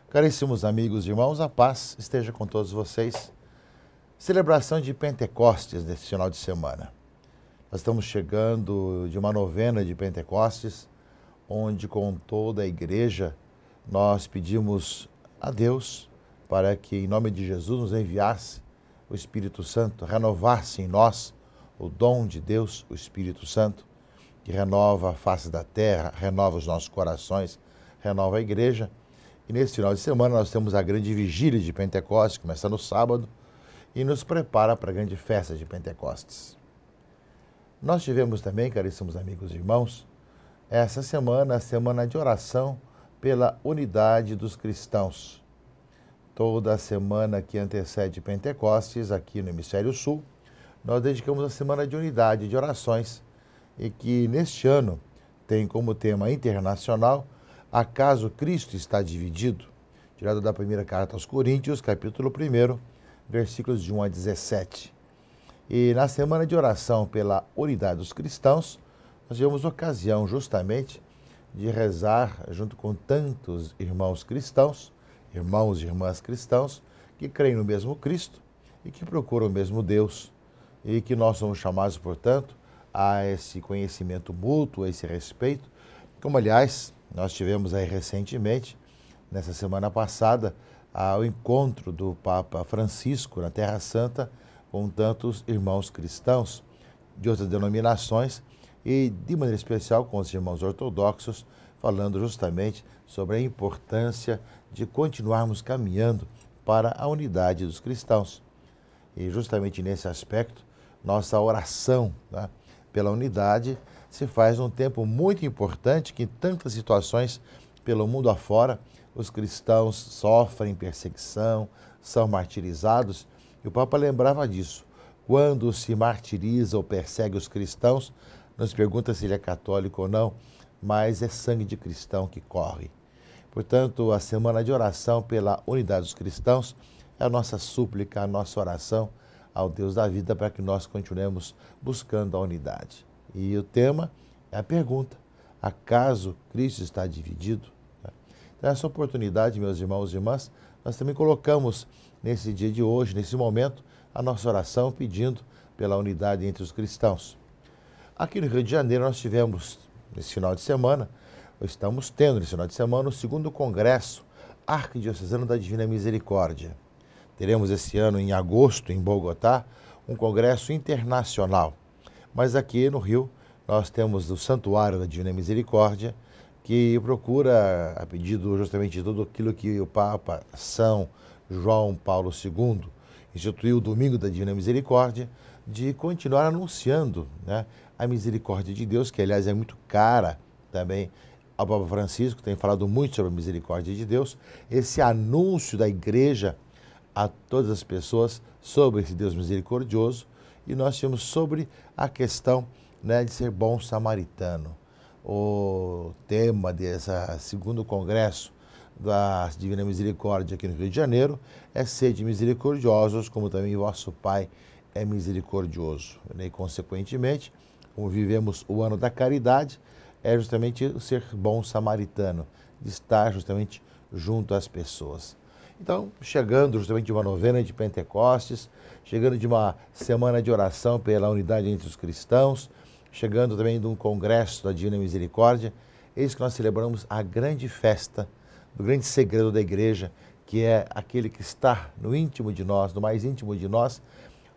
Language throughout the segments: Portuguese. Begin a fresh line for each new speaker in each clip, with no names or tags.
Caríssimos amigos e irmãos, a paz esteja com todos vocês. Celebração de Pentecostes nesse final de semana. Nós estamos chegando de uma novena de Pentecostes, onde com toda a igreja nós pedimos a Deus para que em nome de Jesus nos enviasse o Espírito Santo, renovasse em nós o dom de Deus, o Espírito Santo, que renova a face da terra, renova os nossos corações, renova a igreja. E nesse final de semana nós temos a grande vigília de Pentecostes, que começa no sábado, e nos prepara para a grande festa de Pentecostes. Nós tivemos também, caríssimos amigos e irmãos, essa semana, a semana de oração pela unidade dos cristãos. Toda a semana que antecede Pentecostes, aqui no Hemisfério Sul, nós dedicamos a semana de unidade, de orações, e que neste ano tem como tema internacional Acaso Cristo está dividido? Tirado da primeira carta aos Coríntios, capítulo 1, versículos de 1 a 17. E na semana de oração pela unidade dos cristãos, nós tivemos ocasião justamente de rezar junto com tantos irmãos cristãos, irmãos e irmãs cristãos, que creem no mesmo Cristo e que procuram o mesmo Deus. E que nós somos chamados, portanto, a esse conhecimento mútuo, a esse respeito, como aliás nós tivemos aí recentemente, nessa semana passada, o encontro do Papa Francisco na Terra Santa com tantos irmãos cristãos de outras denominações e, de maneira especial, com os irmãos ortodoxos, falando justamente sobre a importância de continuarmos caminhando para a unidade dos cristãos. E justamente nesse aspecto, nossa oração, né, pela unidade se faz num tempo muito importante que em tantas situações pelo mundo afora os cristãos sofrem perseguição, são martirizados, e o Papa lembrava disso. Quando se martiriza ou persegue os cristãos, não se pergunta se ele é católico ou não, mas é sangue de cristão que corre. Portanto, a semana de oração pela unidade dos cristãos é a nossa súplica, a nossa oração ao Deus da vida para que nós continuemos buscando a unidade. E o tema é a pergunta: acaso Cristo está dividido? Então, essa oportunidade, meus irmãos e irmãs, nós também colocamos nesse dia de hoje, nesse momento, a nossa oração pedindo pela unidade entre os cristãos. Aqui no Rio de Janeiro nós tivemos, nesse final de semana, estamos tendo nesse final de semana o 2º Congresso Arquidiocesano da Divina Misericórdia. Teremos esse ano, em agosto, em Bogotá, um congresso internacional. Mas aqui no Rio, nós temos o Santuário da Divina Misericórdia, que procura, a pedido justamente de tudo aquilo que o Papa São João Paulo II instituiu o Domingo da Divina Misericórdia, de continuar anunciando, né, a misericórdia de Deus, que aliás é muito cara também ao Papa Francisco, tem falado muito sobre a misericórdia de Deus, esse anúncio da Igreja a todas as pessoas sobre esse Deus misericordioso. E nós tínhamos sobre a questão, né, de ser bom samaritano. O tema desse 2º Congresso da Divina Misericórdia aqui no Rio de Janeiro é sede misericordiosos, como também vosso Pai é misericordioso. E, consequentemente, como vivemos o ano da caridade, é justamente o ser bom samaritano, de estar justamente junto às pessoas. Então, chegando justamente de uma novena de Pentecostes, chegando de uma semana de oração pela unidade entre os cristãos, chegando também de um congresso da Divina Misericórdia, eis que nós celebramos a grande festa do grande segredo da igreja, que é aquele que está no íntimo de nós, no mais íntimo de nós,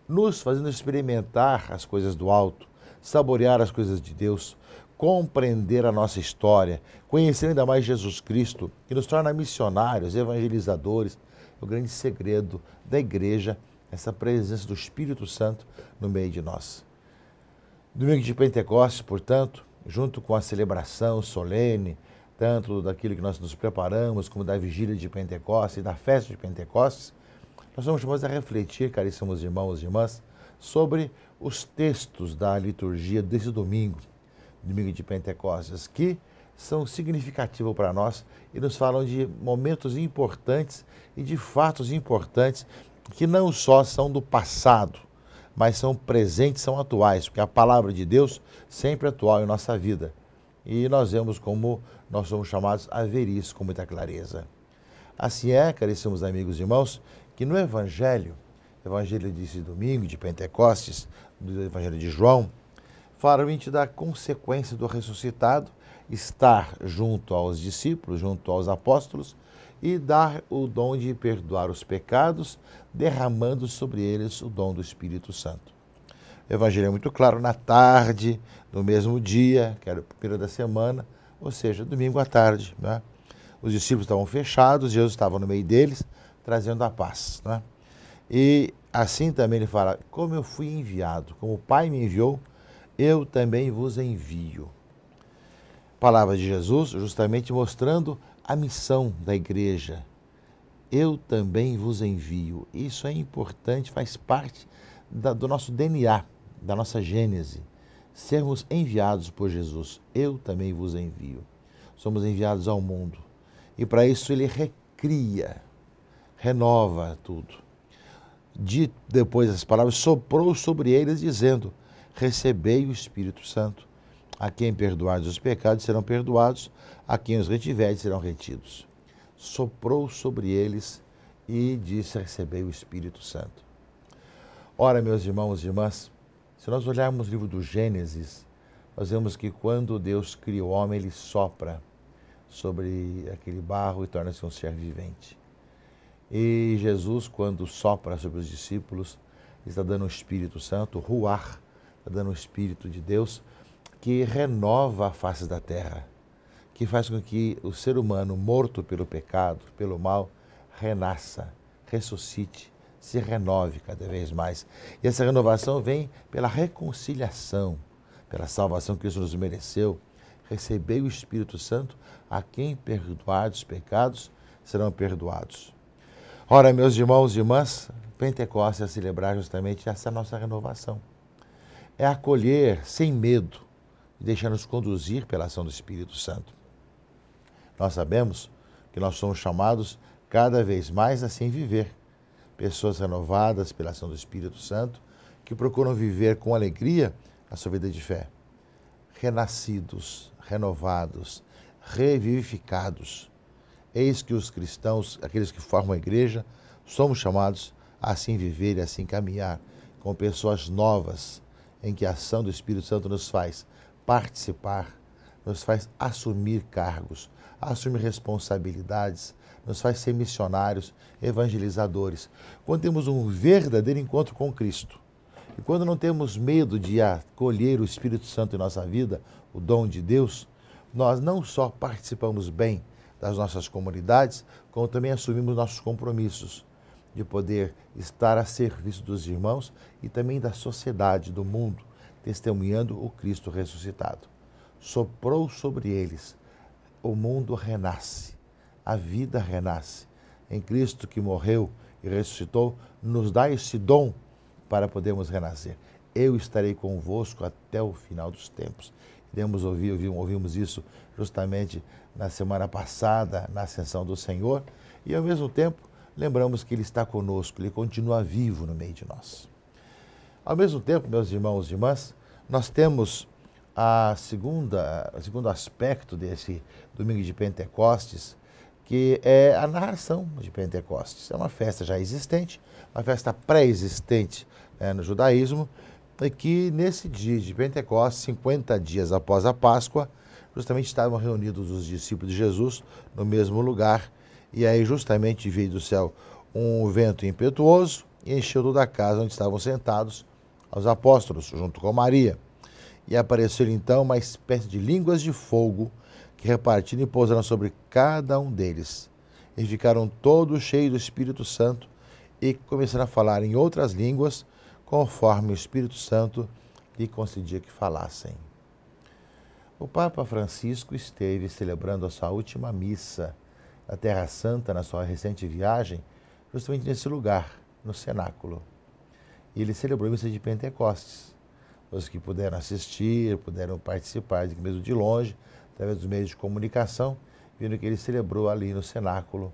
nos fazendo experimentar as coisas do alto, saborear as coisas de Deus, compreender a nossa história, conhecer ainda mais Jesus Cristo, que nos torna missionários, evangelizadores. O grande segredo da igreja, essa presença do Espírito Santo no meio de nós. Domingo de Pentecostes, portanto, junto com a celebração solene, tanto daquilo que nós nos preparamos, como da vigília de Pentecostes e da festa de Pentecostes, nós somos chamados a refletir, caríssimos irmãos e irmãs, sobre os textos da liturgia desse domingo, domingo de Pentecostes, que são significativos para nós e nos falam de momentos importantes e de fatos importantes que não só são do passado, mas são presentes, são atuais, porque a palavra de Deus sempre é atual em nossa vida. E nós vemos como nós somos chamados a ver isso com muita clareza. Assim é, caríssimos amigos e irmãos, que no Evangelho desse domingo, de Pentecostes, do Evangelho de João, fala realmente da consequência do ressuscitado estar junto aos discípulos, junto aos apóstolos, e dar o dom de perdoar os pecados, derramando sobre eles o dom do Espírito Santo. O Evangelho é muito claro, na tarde, no mesmo dia, que era o primeiro da semana, ou seja, domingo à tarde, né? Os discípulos estavam fechados, Jesus estava no meio deles, trazendo a paz, né? E assim também ele fala, como eu fui enviado, como o Pai me enviou, eu também vos envio. Palavra de Jesus, justamente mostrando a missão da igreja. Eu também vos envio. Isso é importante, faz parte do nosso DNA, da nossa gênese. Sermos enviados por Jesus. Eu também vos envio. Somos enviados ao mundo. E para isso ele recria, renova tudo. Depois das palavras, soprou sobre eles, dizendo, recebei o Espírito Santo. A quem perdoardes os pecados serão perdoados, a quem os retiverdes serão retidos. Soprou sobre eles e disse, recebei o Espírito Santo. Ora, meus irmãos e irmãs, se nós olharmos o livro do Gênesis, nós vemos que quando Deus cria o homem, ele sopra sobre aquele barro e torna-se um ser vivente. E Jesus, quando sopra sobre os discípulos, está dando o Espírito Santo, o Ruach, está dando o Espírito de Deus, que renova a face da terra, que faz com que o ser humano morto pelo pecado, pelo mal, renasça, ressuscite, se renove cada vez mais. E essa renovação vem pela reconciliação, pela salvação que Cristo nos mereceu. Recebei o Espírito Santo, a quem perdoardes os pecados serão perdoados. Ora, meus irmãos e irmãs, Pentecostes é celebrar justamente essa nossa renovação. É acolher sem medo e deixar-nos conduzir pela ação do Espírito Santo. Nós sabemos que nós somos chamados cada vez mais a assim viver. Pessoas renovadas pela ação do Espírito Santo, que procuram viver com alegria a sua vida de fé. Renascidos, renovados, revivificados. Eis que os cristãos, aqueles que formam a igreja, somos chamados a assim viver e assim caminhar, com pessoas novas, em que a ação do Espírito Santo nos faz participar, nos faz assumir cargos, assumir responsabilidades, nos faz ser missionários, evangelizadores. Quando temos um verdadeiro encontro com Cristo, e quando não temos medo de acolher o Espírito Santo em nossa vida, o dom de Deus, nós não só participamos bem das nossas comunidades, como também assumimos nossos compromissos de poder estar a serviço dos irmãos e também da sociedade, do mundo, testemunhando o Cristo ressuscitado. Soprou sobre eles, o mundo renasce, a vida renasce. Em Cristo que morreu e ressuscitou, nos dá esse dom para podermos renascer. Eu estarei convosco até o final dos tempos. Ouvimos isso justamente na semana passada, na Ascensão do Senhor, e ao mesmo tempo lembramos que Ele está conosco, Ele continua vivo no meio de nós. Ao mesmo tempo, meus irmãos e irmãs, nós temos o segundo aspecto desse domingo de Pentecostes, que é a narração de Pentecostes. É uma festa já existente, uma festa pré-existente, no judaísmo, e que nesse dia de Pentecostes, 50 dias após a Páscoa, justamente estavam reunidos os discípulos de Jesus no mesmo lugar, e aí justamente veio do céu um vento impetuoso e encheu toda a casa onde estavam sentados os apóstolos, junto com Maria. E apareceu então uma espécie de línguas de fogo que repartiram e pousaram sobre cada um deles. E ficaram todos cheios do Espírito Santo e começaram a falar em outras línguas, conforme o Espírito Santo lhe concedia que falassem. O Papa Francisco esteve celebrando a sua última missa na Terra Santa, na sua recente viagem, justamente nesse lugar, no cenáculo. E ele celebrou a missa de Pentecostes. Os que puderam assistir, puderam participar, mesmo de longe, através dos meios de comunicação, viram que ele celebrou ali no cenáculo,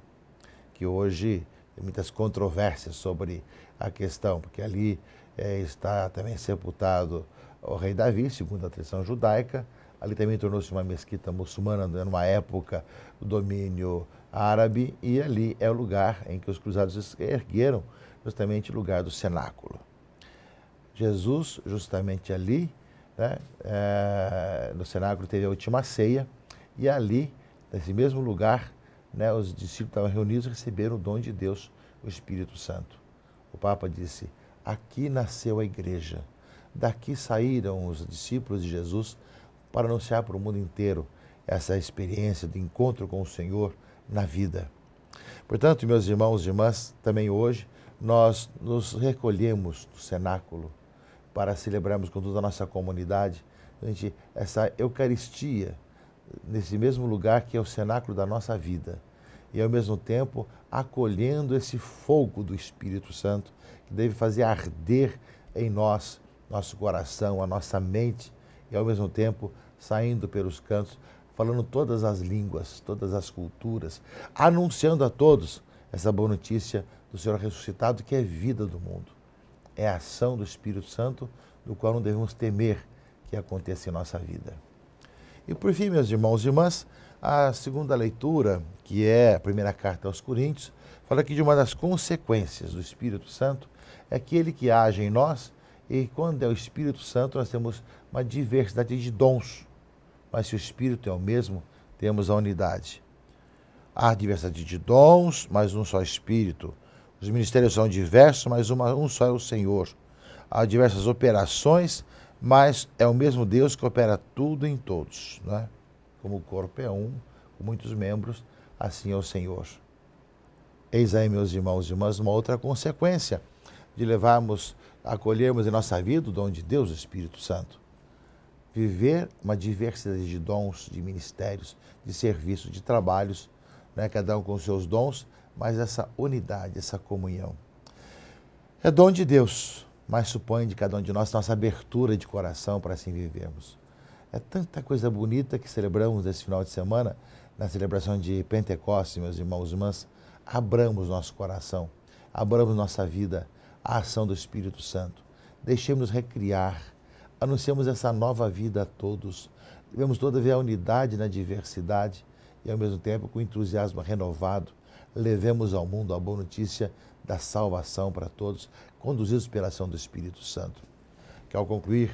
que hoje Tem muitas controvérsias sobre a questão, porque ali está também sepultado o rei Davi, segundo a tradição judaica. Ali também tornou-se uma mesquita muçulmana numa época do domínio árabe, e ali é o lugar em que os cruzados ergueram justamente o lugar do cenáculo. Jesus, justamente ali, né, no cenáculo teve a última ceia, e ali, nesse mesmo lugar, né, os discípulos estavam reunidos e receberam o dom de Deus, o Espírito Santo. O Papa disse: aqui nasceu a igreja, daqui saíram os discípulos de Jesus para anunciar para o mundo inteiro essa experiência de encontro com o Senhor na vida. Portanto, meus irmãos e irmãs, também hoje nós nos recolhemos do cenáculo para celebrarmos com toda a nossa comunidade essa Eucaristia, nesse mesmo lugar que é o cenáculo da nossa vida, e ao mesmo tempo acolhendo esse fogo do Espírito Santo que deve fazer arder em nós, nosso coração, a nossa mente, e ao mesmo tempo saindo pelos cantos, falando todas as línguas, todas as culturas, anunciando a todos essa boa notícia do Senhor ressuscitado, que é vida do mundo. É a ação do Espírito Santo, do qual não devemos temer que aconteça em nossa vida. E por fim, meus irmãos e irmãs, a segunda leitura, que é a primeira carta aos Coríntios, fala aqui de uma das consequências do Espírito Santo, é aquele que age em nós, e quando é o Espírito Santo nós temos uma diversidade de dons, mas se o Espírito é o mesmo, temos a unidade. Há diversidade de dons, mas um só Espírito. Os ministérios são diversos, mas um só é o Senhor. Há diversas operações, mas é o mesmo Deus que opera tudo em todos, não é? Como o corpo é um, com muitos membros, assim é o Senhor. Eis aí, meus irmãos e irmãs, uma outra consequência de acolhermos em nossa vida o dom de Deus, o Espírito Santo. Viver uma diversidade de dons, de ministérios, de serviços, de trabalhos, né? Cada um com os seus dons, mas essa unidade, essa comunhão. É dom de Deus, mas supõe de cada um de nós nossa abertura de coração para assim vivermos. É tanta coisa bonita que celebramos nesse final de semana, na celebração de Pentecostes, meus irmãos e irmãs. Abramos nosso coração, abramos nossa vida à ação do Espírito Santo. Deixemos-nos recriar, anunciamos essa nova vida a todos. Devemos toda ver a unidade na diversidade e, ao mesmo tempo, com entusiasmo renovado, levemos ao mundo a boa notícia da salvação para todos, conduzidos pela ação do Espírito Santo. Que ao concluir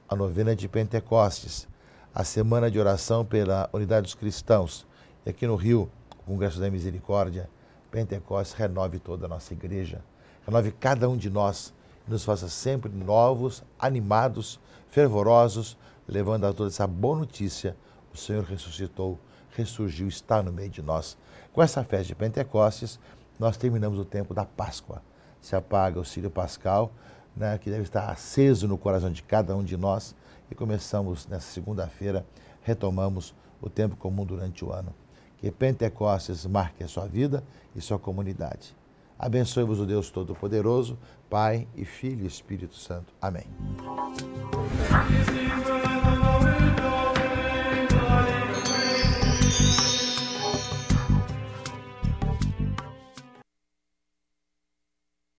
a novena de Pentecostes, a semana de oração pela unidade dos cristãos, e aqui no Rio, o Congresso da Misericórdia, Pentecostes renove toda a nossa igreja, renove cada um de nós, e nos faça sempre novos, animados, fervorosos, levando a toda essa boa notícia: o Senhor ressuscitou, ressurgiu, está no meio de nós. Com essa festa de Pentecostes, nós terminamos o tempo da Páscoa. Se apaga o círio pascal, né, que deve estar aceso no coração de cada um de nós, e começamos nessa segunda-feira, retomamos o tempo comum durante o ano. Que Pentecostes marque a sua vida e sua comunidade. Abençoe-vos o Deus Todo-Poderoso, Pai e Filho e Espírito Santo. Amém.